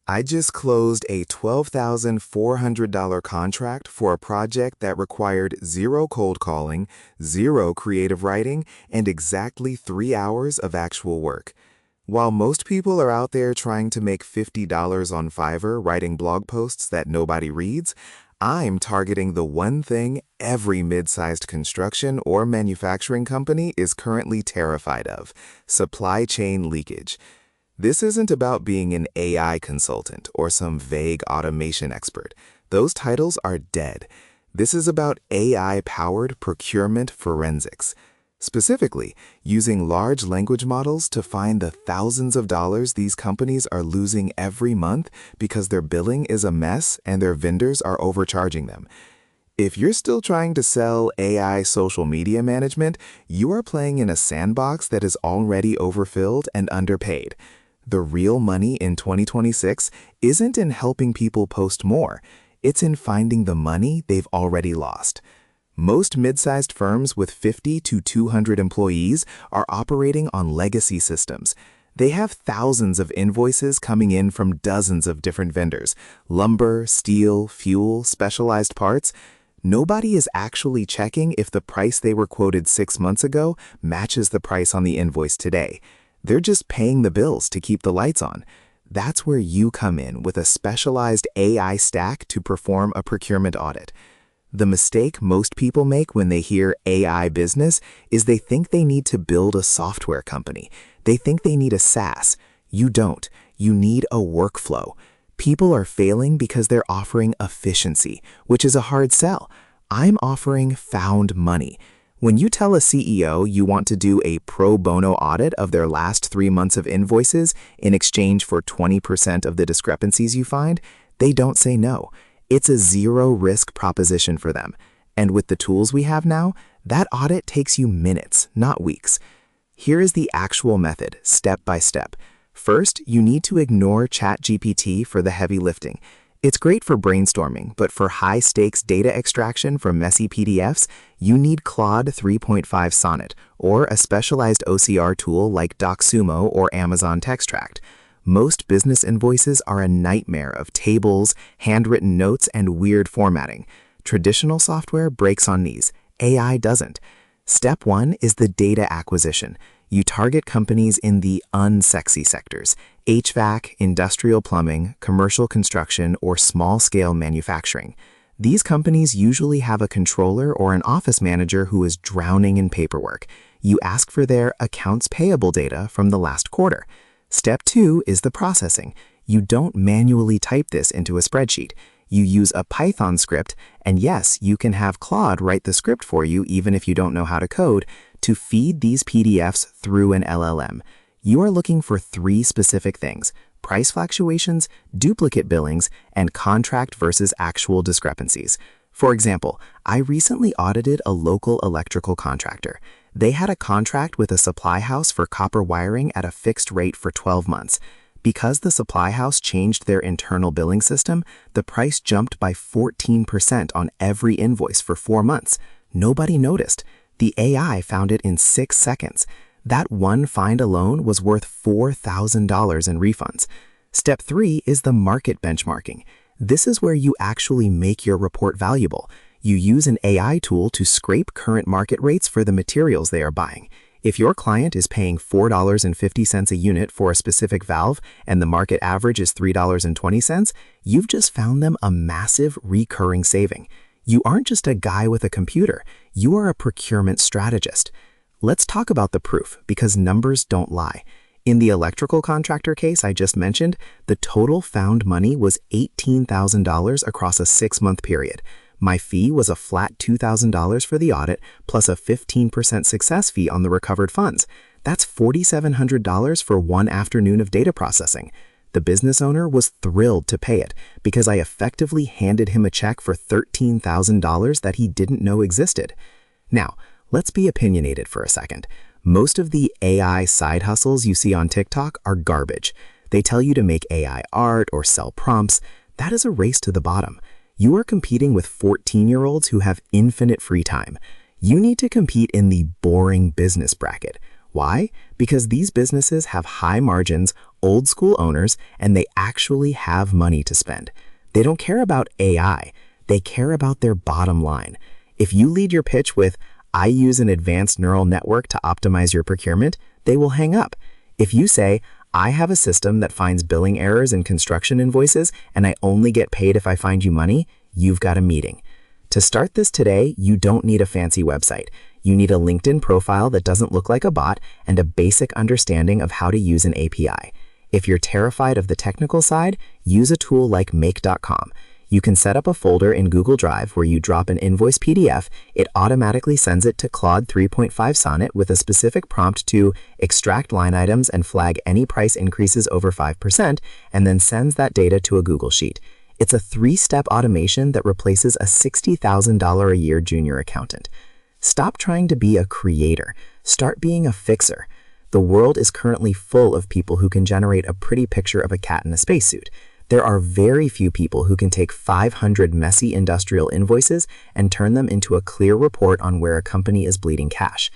I just closed a $12,400 contract for a project that required zero cold calling, zero creative writing, and exactly 3 hours of actual work. While most people are out there trying to make $50 on Fiverr writing blog posts that nobody reads, I'm targeting the one thing every mid-sized construction or manufacturing company is currently terrified of: supply chain leakage. This isn't about being an AI consultant or some vague automation expert. Those titles are dead. This is about AI-powered procurement forensics. Specifically, using large language models to find the thousands of dollars these companies are losing every month because their billing is a mess and their vendors are overcharging them. If you're still trying to sell AI social media management, you are playing in a sandbox that is already overfilled and underpaid. The real money in 2026 isn't in helping people post more. It's in finding the money they've already lost. Most mid-sized firms with 50 to 200 employees are operating on legacy systems. They have thousands of invoices coming in from dozens of different vendors: lumber, steel, fuel, specialized parts. Nobody is actually checking if the price they were quoted 6 months ago matches the price on the invoice today. They're just paying the bills to keep the lights on. That's where you come in with a specialized AI stack to perform a procurement audit. The mistake most people make when they hear AI business is they think they need to build a software company. They think they need a SaaS. You don't. You need a workflow. People are failing because they're offering efficiency, which is a hard sell. I'm offering found money. When you tell a CEO you want to do a pro bono audit of their last 3 months of invoices in exchange for 20% of the discrepancies you find, they don't say no. It's a zero-risk proposition for them. And with the tools we have now, that audit takes you minutes, not weeks. Here is the actual method, step by step. First, you need to ignore ChatGPT for the heavy lifting. It's great for brainstorming, but for high-stakes data extraction from messy PDFs, you need Claude 3.5 Sonnet or a specialized OCR tool like DocSumo or Amazon TextTract. Most business invoices are a nightmare of tables, handwritten notes, and weird formatting. Traditional software breaks on these. AI doesn't. Step 1 is the data acquisition. You target companies in the unsexy sectors: HVAC, industrial plumbing, commercial construction, or small-scale manufacturing. These companies usually have a controller or an office manager who is drowning in paperwork. You ask for their accounts payable data from the last quarter. Step 2 is the processing. You don't manually type this into a spreadsheet. You use a Python script, and yes, you can have Claude write the script for you even if you don't know how to code, to feed these PDFs through an LLM. You are looking for 3 specific things: price fluctuations, duplicate billings, and contract versus actual discrepancies. For example, I recently audited a local electrical contractor. They had a contract with a supply house for copper wiring at a fixed rate for 12 months. Because the supply house changed their internal billing system, the price jumped by 14% on every invoice for 4 months. Nobody noticed. The AI found it in 6 seconds. That one find alone was worth $4,000 in refunds. Step 3 is the market benchmarking. This is where you actually make your report valuable. You use an AI tool to scrape current market rates for the materials they are buying. If your client is paying $4.50 a unit for a specific valve and the market average is $3.20, you've just found them a massive recurring saving. You aren't just a guy with a computer, you are a procurement strategist. Let's talk about the proof, because numbers don't lie. In the electrical contractor case I just mentioned, the total found money was $18,000 across a 6-month period. My fee was a flat $2,000 for the audit, plus a 15% success fee on the recovered funds. That's $4,700 for 1 afternoon of data processing. The business owner was thrilled to pay it because I effectively handed him a check for $13,000 that he didn't know existed. Now, let's be opinionated for a second. Most of the AI side hustles you see on TikTok are garbage. They tell you to make AI art or sell prompts. That is a race to the bottom. You are competing with 14-year-olds who have infinite free time. You need to compete in the boring business bracket. Why? Because these businesses have high margins, old school owners, and they actually have money to spend. They don't care about AI. They care about their bottom line. If you lead your pitch with, "I use an advanced neural network to optimize your procurement," they will hang up. If you say, "I have a system that finds billing errors in construction invoices, and I only get paid if I find you money," you've got a meeting. To start this today, you don't need a fancy website. You need a LinkedIn profile that doesn't look like a bot and a basic understanding of how to use an API. If you're terrified of the technical side, use a tool like Make.com. You can set up a folder in Google Drive where you drop an invoice PDF. It automatically sends it to Claude 3.5 Sonnet with a specific prompt to extract line items and flag any price increases over 5%, and then sends that data to a Google Sheet. It's a 3-step automation that replaces a $60,000 a year junior accountant. Stop trying to be a creator. Start being a fixer. The world is currently full of people who can generate a pretty picture of a cat in a spacesuit. There are very few people who can take 500 messy industrial invoices and turn them into a clear report on where a company is bleeding cash.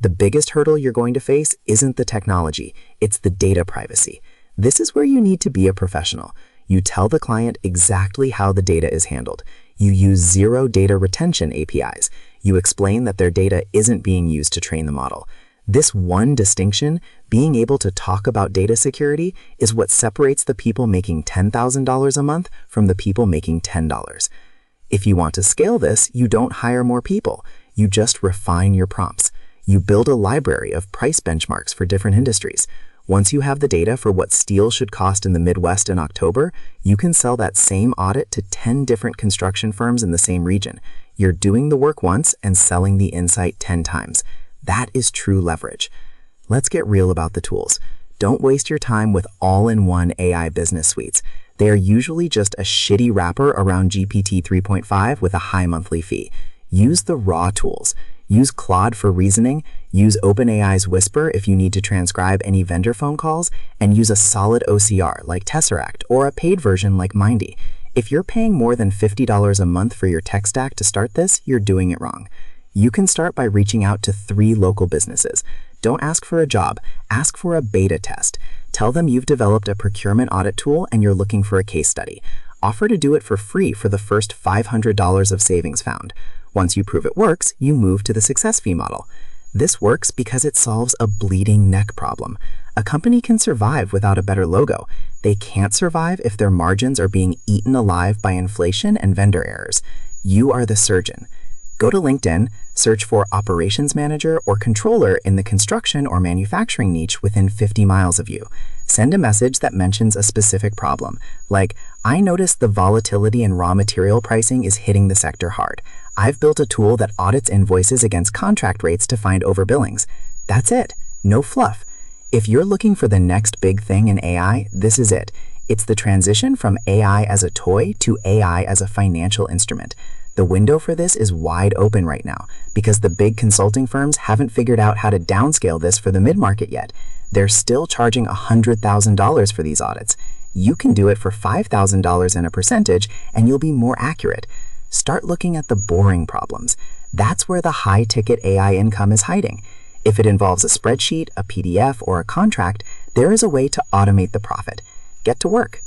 The biggest hurdle you're going to face isn't the technology, it's the data privacy. This is where you need to be a professional. You tell the client exactly how the data is handled. You use zero data retention APIs. You explain that their data isn't being used to train the model. This one distinction, being able to talk about data security, is what separates the people making $10,000 a month from the people making $10. If you want to scale this, you don't hire more people. You just refine your prompts. You build a library of price benchmarks for different industries. Once you have the data for what steel should cost in the Midwest in October, you can sell that same audit to 10 different construction firms in the same region. You're doing the work once and selling the insight 10 times. That is true leverage. Let's get real about the tools. Don't waste your time with all-in-one AI business suites. They are usually just a shitty wrapper around GPT 3.5 with a high monthly fee. Use the raw tools. Use Claude for reasoning, use OpenAI's Whisper if you need to transcribe any vendor phone calls, and use a solid OCR like Tesseract or a paid version like Mindy. If you're paying more than $50 a month for your tech stack to start this, you're doing it wrong. You can start by reaching out to 3 local businesses. Don't ask for a job, ask for a beta test. Tell them you've developed a procurement audit tool and you're looking for a case study. Offer to do it for free for the first $500 of savings found. Once you prove it works, you move to the success fee model. This works because it solves a bleeding neck problem. A company can survive without a better logo. They can't survive if their margins are being eaten alive by inflation and vendor errors. You are the surgeon. Go to LinkedIn, search for Operations Manager or Controller in the construction or manufacturing niche within 50 miles of you. Send a message that mentions a specific problem, like, "I noticed the volatility in raw material pricing is hitting the sector hard. I've built a tool that audits invoices against contract rates to find overbillings." That's it. No fluff. If you're looking for the next big thing in AI, this is it. It's the transition from AI as a toy to AI as a financial instrument. The window for this is wide open right now because the big consulting firms haven't figured out how to downscale this for the mid-market yet. They're still charging $100,000 for these audits. You can do it for $5,000 and a percentage, and you'll be more accurate. Start looking at the boring problems. That's where the high-ticket AI income is hiding. If it involves a spreadsheet, a PDF, or a contract, there is a way to automate the profit. Get to work.